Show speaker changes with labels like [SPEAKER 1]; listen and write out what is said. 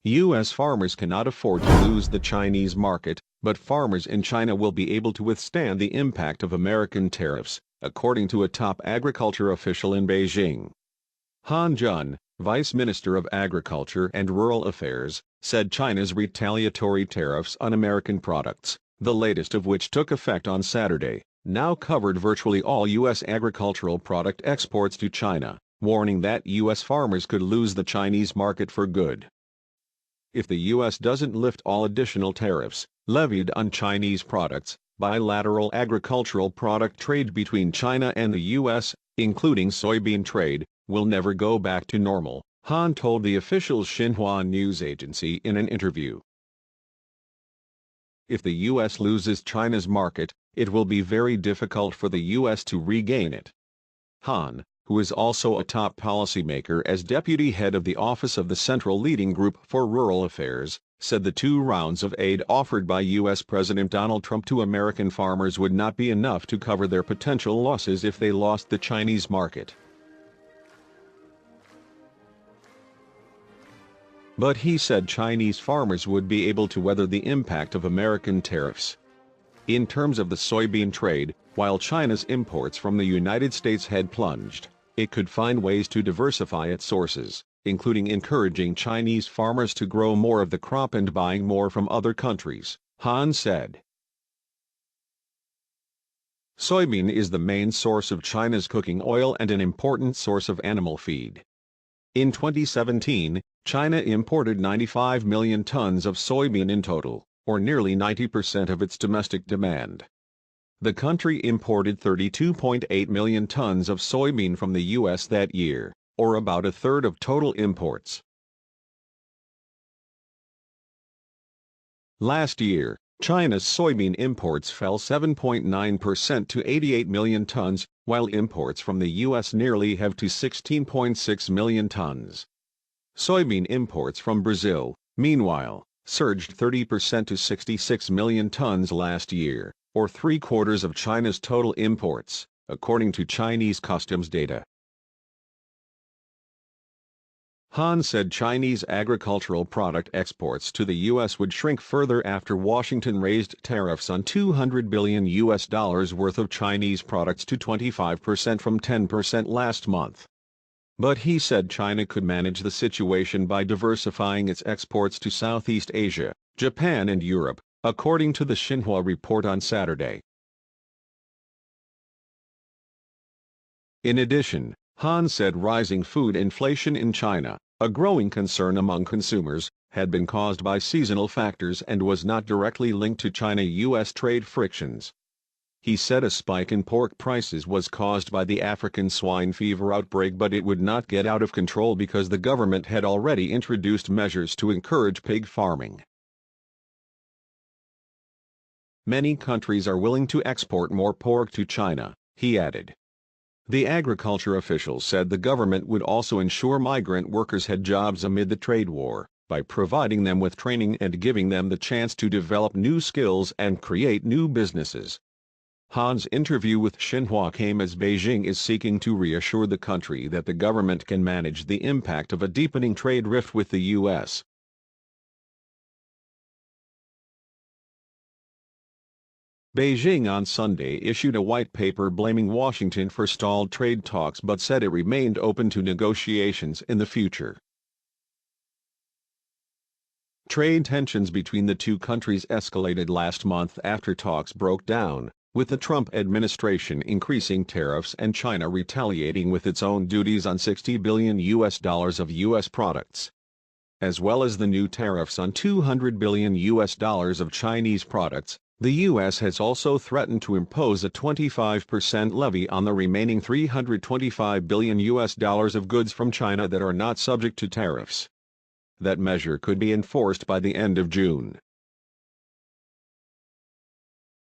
[SPEAKER 1] U.S. farmers cannot afford to lose the Chinese market, but farmers in China will be able to withstand the impact of American tariffs, according to a top agriculture official in Beijing. Han Jun, Vice Minister of Agriculture and Rural Affairs, said China's retaliatory tariffs on American products, the latest of which took effect on Saturday, now covered virtually all U.S. agricultural product exports to China, warning that U.S. farmers could lose the Chinese market for good. If the U.S. doesn't lift all additional tariffs levied on Chinese products, bilateral agricultural product trade between China and the U.S., including soybean trade, will never go back to normal, Han told the official Xinhua news agency in an interview. If the U.S. loses China's market, it will be very difficult for the U.S. to regain it. Han, who is also a top policymaker as deputy head of the Office of the Central Leading Group for Rural Affairs, said the 2 rounds of aid offered by U.S. President Donald Trump to American farmers would not be enough to cover their potential losses if they lost the Chinese market. But he said Chinese farmers would be able to weather the impact of American tariffs. In terms of the soybean trade, while China's imports from the United States had plunged, it could find ways to diversify its sources, including encouraging Chinese farmers to grow more of the crop and buying more from other countries, Han said. Soybean is the main source of China's cooking oil and an important source of animal feed. In 2017, China imported 95 million tons of soybean in total, or nearly 90% of its domestic demand. The country imported 32.8 million tons of soybean from the U.S. that year, or about a third of total imports. Last year, China's soybean imports fell 7.9% to 88 million tons, while imports from the U.S. nearly halved to 16.6 million tons. Soybean imports from Brazil, meanwhile, surged 30% to 66 million tons last year, or 3/4 of China's total imports, according to Chinese customs data. Han said Chinese agricultural product exports to the U.S. would shrink further after Washington raised tariffs on $200 billion worth of Chinese products to 25% from 10% last month. But he said China could manage the situation by diversifying its exports to Southeast Asia, Japan and Europe, according to the Xinhua report on Saturday. In addition, Han said rising food inflation in China, a growing concern among consumers, had been caused by seasonal factors and was not directly linked to China-U.S. trade frictions. He said a spike in pork prices was caused by the African swine fever outbreak, but it would not get out of control because the government had already introduced measures to encourage pig farming. Many countries are willing to export more pork to China, he added. The agriculture official said the government would also ensure migrant workers had jobs amid the trade war, by providing them with training and giving them the chance to develop new skills and create new businesses. Han's interview with Xinhua came as Beijing is seeking to reassure the country that the government can manage the impact of a deepening trade rift with the U.S. Beijing on Sunday issued a white paper blaming Washington for stalled trade talks but said it remained open to negotiations in the future. Trade tensions between the 2 countries escalated last month after talks broke down, with the Trump administration increasing tariffs and China retaliating with its own duties on $60 billion of U.S. products. As well as the new tariffs on $200 billion of Chinese products, the U.S. has also threatened to impose a 25% levy on the remaining $325 billion of goods from China that are not subject to tariffs. That measure could be enforced by the end of June.